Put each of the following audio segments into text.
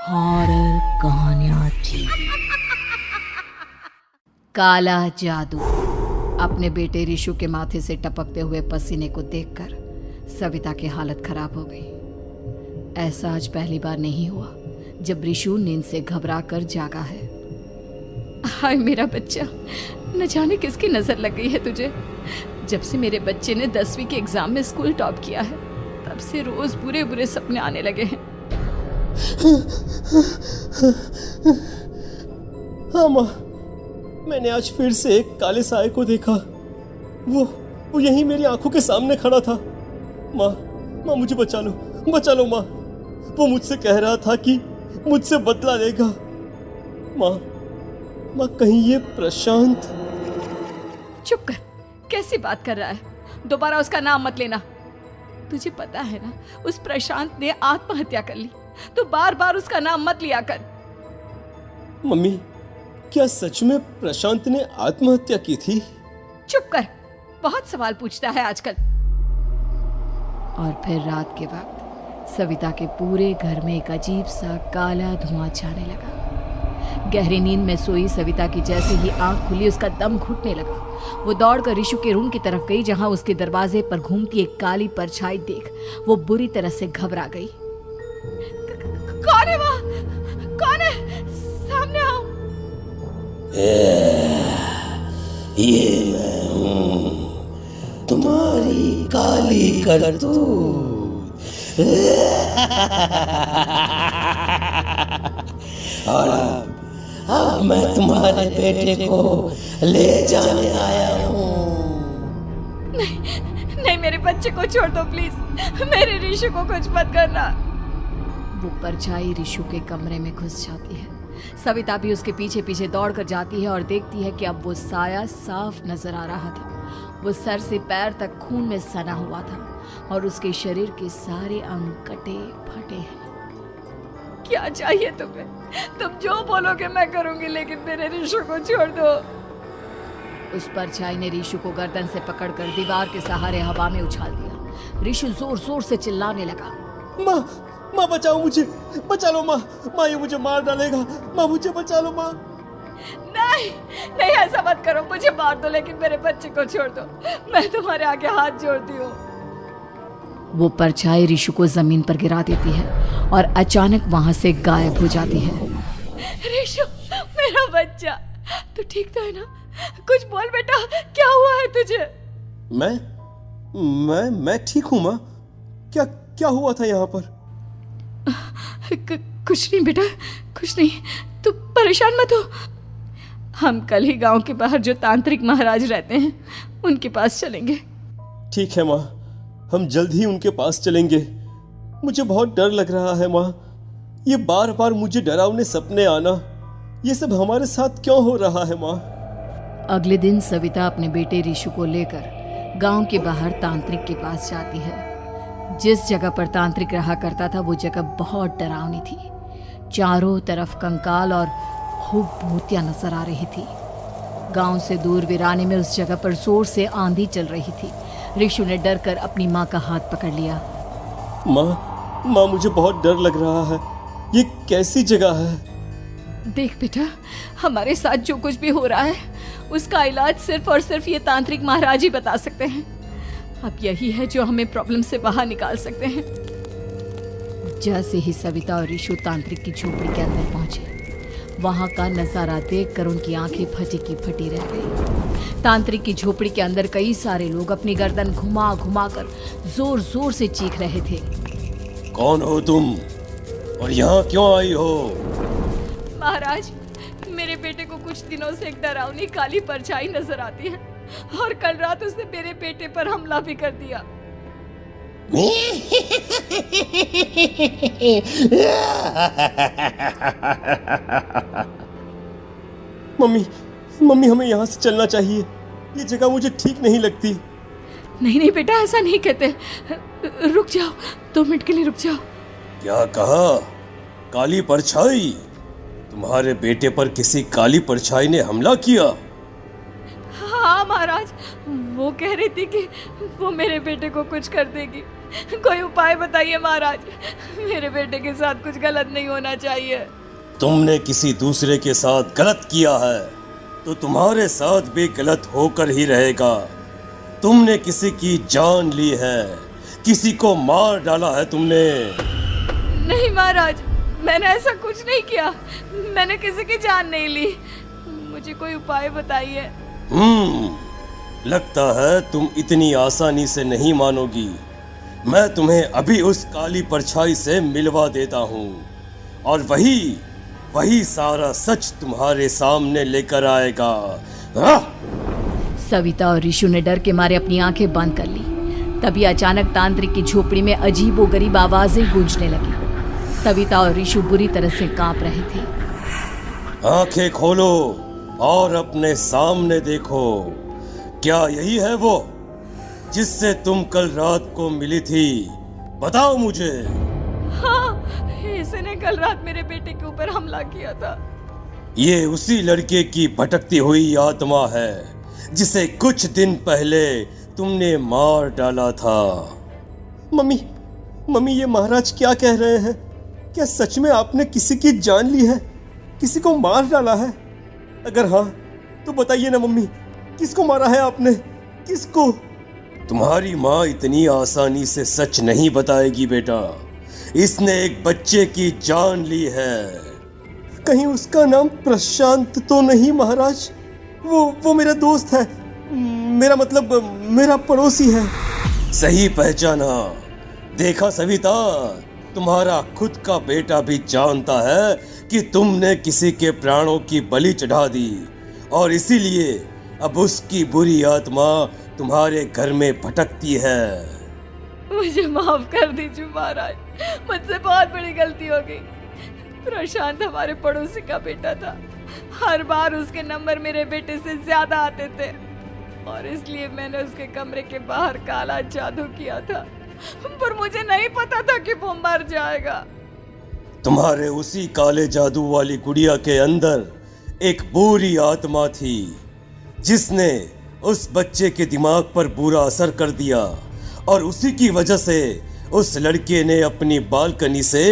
Horror कहानियां थी। काला जादू। अपने बेटे रिशु के माथे से टपकते हुए पसीने को देखकर सविता की हालत खराब हो गई। ऐसा आज पहली बार नहीं हुआ जब रिशु नींद से घबराकर जागा है। हाय मेरा बच्चा, न जाने किसकी नजर लग गई है तुझे। जब से मेरे बच्चे ने 10वीं के एग्जाम में स्कूल टॉप किया है तब से रोज बुरे बुरे सपने आने लगे हैं। हाँ माँ, मैंने आज फिर से एक काले साए को देखा। वो यहीं मेरी आंखों के सामने खड़ा था। माँ मुझे बचा लो माँ। वो मुझसे कह रहा था कि मुझसे बदला लेगा। माँ कहीं ये प्रशांत। चुप कर, कैसी बात कर रहा है? दोबारा उसका नाम मत लेना। तुझे पता है ना, उस प्रशांत ने आत्महत्या कर ली, तो बार बार उसका नाम मत लिया कर। मम्मी, क्या सच में प्रशांत ने आत्महत्या की थी? चुप कर, बहुत सवाल पूछता है आजकल। और फिर रात के वक्त सविता के पूरे घर में एक अजीब सा काला धुआं छाने लगा। गहरी नींद में सोई सविता की जैसे ही आंख खुली उसका दम घुटने लगा। वो दौड़कर रिशु के रूम की तरफ गई जहां उसके दरवाजे पर घूमती एक काली परछाई देख वो बुरी तरह से घबरा गई। कौन है वहाँ? कौन है? सामने आओ। ये मैं हूँ, तुम्हारी काली करतूत। और अब मैं तुम्हारे बेटे को ले जाने आया हूँ। नहीं, मेरे बच्चे को छोड़ दो प्लीज। मेरे रिशु को कुछ मत करना। वो परछाई रिशु के कमरे में घुस जाती है। सविता भी उसके पीछे पीछे दौड़ कर जाती है और देखती है कि अब वो साया साफ नजर आ रहा था। वो सर से पैर तक खून में सना हुआ था और उसके शरीर के सारे अंग कटे फटे हैं। क्या चाहिए तुम्हें? तुम जो बोलोगे मैं करूंगी, लेकिन मेरे रिशु को छोड़ दो। उस परछाई ने रिशु को गर्दन से पकड़कर दीवार के सहारे हवा में उछाल दिया। रिशु जोर जोर से चिल्लाने लगा। माँ बचाओ मुझे, बचा लो माँ, ये मुझे मार डालेगा। माँ मुझे बचा लो माँ। नहीं ऐसा मत करो, मुझे मार दो लेकिन मेरे बच्चे को छोड़ दो। मैं तुम्हारे आगे हाथ जोड़ती हूँ। वो परछाई रिशु को जमीन पर गिरा देती है और अचानक वहां से गायब हो जाती है। रिशु, मेरा बच्चा, तू ठीक तो है ना? कुछ बोल बेटा, क्या हुआ है तुझे? मैं ठीक हूँ माँ। क्या हुआ था यहाँ पर? कुछ नहीं बेटा, कुछ नहीं। तू परेशान मत हो। हम कल ही गांव के बाहर जो तांत्रिक महाराज रहते हैं उनके पास चलेंगे। ठीक है माँ, हम जल्द ही उनके पास चलेंगे। मुझे बहुत डर लग रहा है माँ। ये बार बार मुझे डरावने सपने आना, ये सब हमारे साथ क्यों हो रहा है माँ? अगले दिन सविता अपने बेटे रिशु को लेकर गांव के बाहर तांत्रिक के पास जाती है। जिस जगह पर तांत्रिक रहा करता था वो जगह बहुत डरावनी थी। चारों तरफ कंकाल और खूब भूतियां नजर आ रही थी। गांव से दूर वीराने में उस जगह पर जोर से आंधी चल रही थी। रिशु ने डर कर अपनी माँ का हाथ पकड़ लिया। माँ मुझे बहुत डर लग रहा है। ये कैसी जगह है? देख बेटा, हमारे साथ जो कुछ भी हो रहा है उसका इलाज सिर्फ और सिर्फ ये तांत्रिक महाराज ही बता सकते हैं। अब यही है जो हमें प्रॉब्लम से बाहर निकाल सकते हैं। जैसे ही सविता और रिशु तांत्रिक की झोपड़ी के अंदर पहुंचे, वहां का नजारा देखकर उनकी आंखें फटी की फटी रह गई। तांत्रिक की झोपड़ी के अंदर कई सारे लोग अपनी गर्दन घुमा घुमा कर जोर जोर से चीख रहे थे। कौन हो तुम और यहाँ क्यों आई हो? महाराज, मेरे बेटे को कुछ दिनों से एक डरावनी काली परछाई नजर आती है और कल रात उसने मेरे बेटे पर हमला भी कर दिया। मम्मी हमें यहाँ से चलना चाहिए। ये जगह मुझे ठीक नहीं लगती। नहीं बेटा, ऐसा नहीं कहते। रुक जाओ, 2 मिनट के लिए रुक जाओ। क्या कहा? काली परछाई? तुम्हारे बेटे पर किसी काली परछाई ने हमला किया? हाँ महाराज, वो कह रही थी कि वो मेरे बेटे को कुछ कर देगी, कोई उपाय बताइए महाराज। मेरे बेटे के साथ कुछ गलत नहीं होना चाहिए। तुमने किसी दूसरे के साथ गलत किया है तो तुम्हारे साथ भी गलत होकर ही रहेगा। तुमने किसी की जान ली है, किसी को मार डाला है तुमने। नहीं महाराज, मैंने ऐसा कुछ नहीं किया। मैंने किसी की जान नहीं ली। मुझे कोई उपाय बताइए। लगता है तुम इतनी आसानी से नहीं मानोगी। मैं तुम्हें अभी उस काली परछाई से मिलवा देता हूँ और वही सारा सच तुम्हारे सामने लेकर आएगा। सविता और ऋषु ने डर के मारे अपनी आंखें बंद कर ली। तभी अचानक तांत्रिक की झोपड़ी में अजीबोगरीब आवाजें गूंजने लगी। सविता और ऋषु बुरी तरह से कांप रहे थे। आंखें खोलो और अपने सामने देखो। क्या यही है वो जिससे तुम कल रात को मिली थी? बताओ मुझे। हाँ, इसने कल रात मेरे बेटे के ऊपर हमला किया था। ये उसी लड़के की भटकती हुई आत्मा है जिसे कुछ दिन पहले तुमने मार डाला था। मम्मी ये महाराज क्या कह रहे हैं? क्या सच में आपने किसी की जान ली है, किसी को मार डाला है? अगर हाँ तो बताइए ना मम्मी, किसको मारा है आपने? किसको? तुम्हारी माँ इतनी आसानी से सच नहीं बताएगी बेटा। इसने एक बच्चे की जान ली है। कहीं उसका नाम प्रशांत तो नहीं महाराज? वो मेरा दोस्त है, मेरा पड़ोसी है। सही पहचाना। देखा सविता, तुम्हारा खुद का बेटा भी जानता है कि तुमने किसी के प्राणों की बलि चढ़ा दी और इसीलिए अब उसकी बुरी आत्मा तुम्हारे घर में भटकती है। मुझे माफ कर दीजिए महाराज, मुझसे बहुत बड़ी गलती हो गई। प्रशांत हमारे पड़ोसी का बेटा था। हर बार उसके नंबर मेरे बेटे से ज्यादा आते थे और इसलिए मैंने उसके कमरे के बाहर काला जादू किया था, पर मुझे नहीं पता था कि वो मर जाएगा। तुम्हारे उसी काले जादू वाली गुड़िया के अंदर एक बुरी आत्मा थी जिसने उस बच्चे के दिमाग पर बुरा असर कर दिया और उसी की वजह से उस लड़के ने अपनी बालकनी से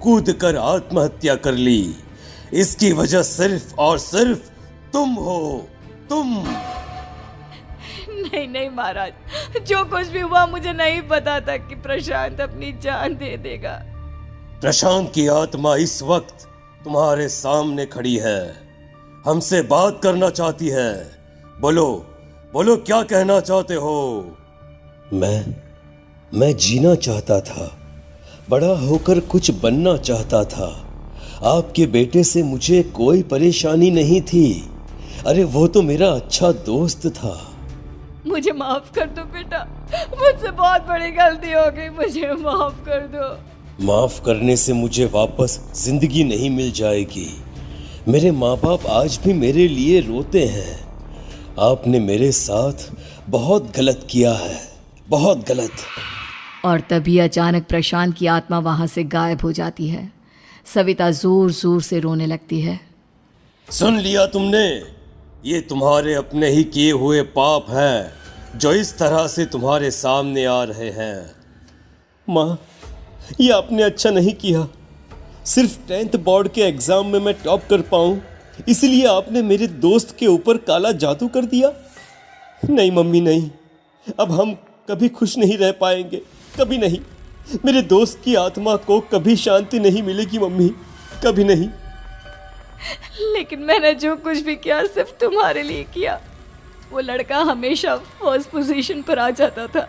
कूदकर आत्महत्या कर ली। इसकी वजह सिर्फ और सिर्फ तुम हो, तुम। नहीं महाराज, जो कुछ भी हुआ मुझे नहीं पता था कि प्रशांत अपनी जान दे देगा। प्रशांत की आत्मा इस वक्त तुम्हारे सामने खड़ी है, हमसे बात करना चाहती है। बोलो क्या कहना चाहते हो? मैं जीना चाहता था, बड़ा होकर कुछ बनना चाहता था। आपके बेटे से मुझे कोई परेशानी नहीं थी। अरे वो तो मेरा अच्छा दोस्त था। मुझे माफ कर दो बेटा, मुझसे बहुत बड़ी गलती हो गई, मुझे माफ कर दो। माफ करने से मुझे वापस जिंदगी नहीं मिल जाएगी। मेरे माँ बाप आज भी मेरे लिए रोते हैं। आपने मेरे साथ बहुत गलत किया है, बहुत गलत। और तभी अचानक प्रशांत की आत्मा वहां से गायब हो जाती है। सविता जोर जोर से रोने लगती है। सुन लिया तुमने? ये तुम्हारे अपने ही किए हुए पाप हैं जो इस तरह से तुम्हारे सामने आ रहे हैं। माँ, ये आपने अच्छा नहीं किया। सिर्फ 10th बोर्ड के एग्जाम में मैं टॉप कर पाऊं, इसलिए आपने मेरे दोस्त के ऊपर काला जादू कर दिया। नहीं मम्मी, नहीं, अब हम कभी खुश नहीं रह पाएंगे, कभी नहीं। मेरे दोस्त की आत्मा को कभी शांति नहीं मिलेगी मम्मी, कभी नहीं। लेकिन मैंने जो कुछ भी किया सिर्फ तुम्हारे लिए किया। वो लड़का हमेशा फर्स्ट पोजीशन पर आ जाता था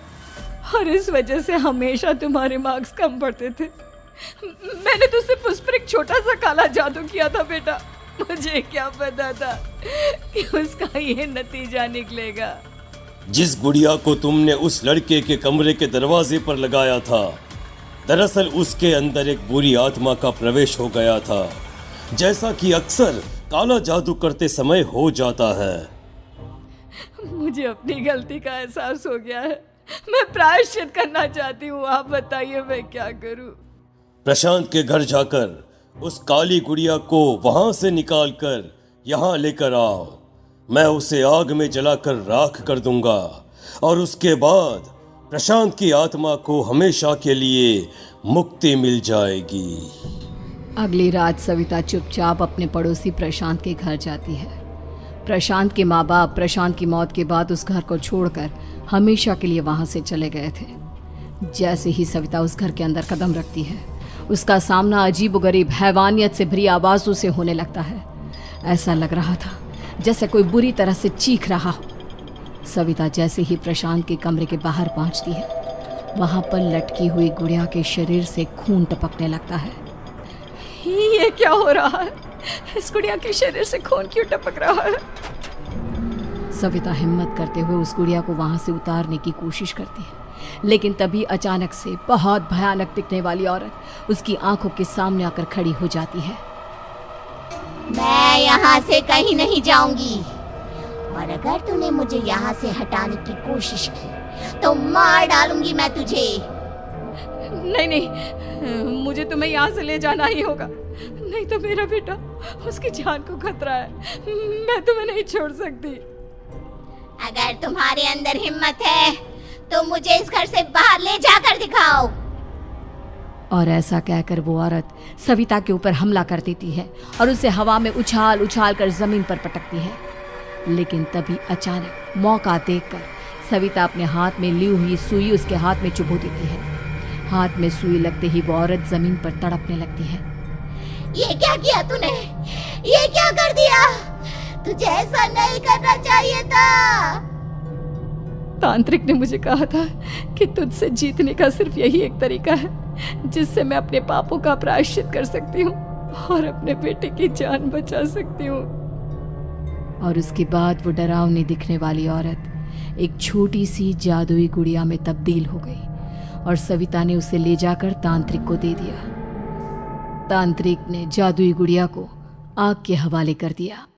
और इस वजह से हमेशा तुम्हारे मार्क्स कम पड़ते थे। मैंने तो सिर्फ उस पर एक छोटा सा काला जादू किया था बेटा। मुझे क्या पता था कि उसका ये नतीजा निकलेगा। जिस गुड़िया को तुमने उस लड़के के कमरे के दरवाजे पर लगाया था, दरअसल उसके अंदर एक बुरी आत्मा का प्रवेश हो गया था, जैसा कि अक्सर काला जादू करते समय हो जाता है। मुझे अपनी गलती का एहसास हो गया है। मैं प्रायश्चित करना चाहती हूँ। आप बताइए मैं क्या करूँ? प्रशांत के घर जाकर उस काली गुड़िया को वहां से निकालकर यहाँ लेकर आओ। मैं उसे आग में जलाकर राख कर दूंगा और उसके बाद प्रशांत की आत्मा को हमेशा के लिए मुक्ति मिल जाएगी। अगली रात सविता चुपचाप अपने पड़ोसी प्रशांत के घर जाती है। प्रशांत के माँ बाप प्रशांत की मौत के बाद उस घर को छोड़कर हमेशा के लिए वहां से चले गए थे। जैसे ही सविता उस घर के अंदर कदम रखती है, उसका सामना अजीबोगरीब हैवानियत से भरी आवाज़ों से होने लगता है। ऐसा लग रहा था जैसे कोई बुरी तरह से चीख रहा हो। सविता जैसे ही प्रशांत के कमरे के बाहर पहुंचती है, वहां पर लटकी हुई गुड़िया के शरीर से खून टपकने लगता है। ये क्या हो रहा है? इस गुड़िया के शरीर से खून क्यों टपक रहा है? सविता हिम्मत करते हुए उस गुड़िया को वहां से उतारने की कोशिश करती है, लेकिन तभी अचानक से बहुत भयानक दिखने वाली औरत उसकी आंखों के सामने आकर खड़ी हो जाती है। मैं यहाँ से कहीं नहीं जाऊंगी, और अगर तूने मुझे यहाँ से हटाने की कोशिश की तो मार डालूंगी मैं तुझे। नहीं नहीं, मुझे तुम्हें यहाँ से ले जाना ही होगा, नहीं तो मेरा बेटा, उसकी जान को खतरा है। मैं तुम्हें नहीं छोड़ सकती। अगर तुम्हारे अंदर हिम्मत है तो मुझे इस घर से बाहर ले जाकर दिखाओ। और ऐसा कहकर वो औरत सविता के ऊपर हमला कर देती है और उसे हवा में उछाल उछाल कर जमीन पर पटकती है। लेकिन तभी अचानक मौका देखकर सविता अपने हाथ में ली हुई सुई उसके हाथ में चुभो देती है। हाथ में सुई लगते ही वो औरत जमीन पर तड़पने लगती है। ये क्या किया तूने? ये क्या कर दिया? तुझे ऐसा नहीं करना चाहिए था। तांत्रिक ने मुझे कहा था कि तुझसे जीतने का सिर्फ यही एक तरीका है जिससे मैं अपने पापों का प्रायश्चित कर सकती हूँ और अपने बेटे की जान बचा सकती हूँ। और उसके बाद वो डरावनी दिखने वाली औरत एक छोटी सी जादुई गुड़िया में तब्दील हो गई और सविता ने उसे ले जाकर तांत्रिक को दे दिया। तांत्रिक ने जादुई गुड़िया को आग के हवाले कर दिया।